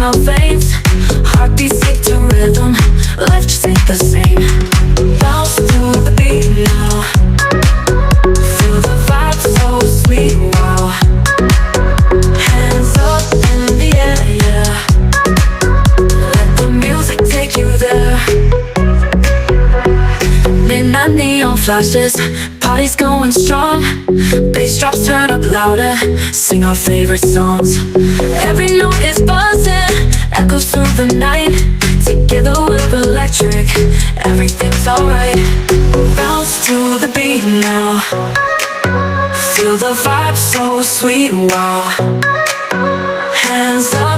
our veins. Heartbeats stick to rhythm. Life just ain't the same. Bounce to the beat now. Feel the vibe so sweet, wow. Hands up in the air, yeah. Let the music take you there. Midnight neon flashes, party's going strong. Bass drops turn up louder, sing our favorite songs. Every note is buzzing, echoes through the night. Together we're electric, everything's alright. Bounce to the beat now. Feel the vibe so sweet, wow. Hands up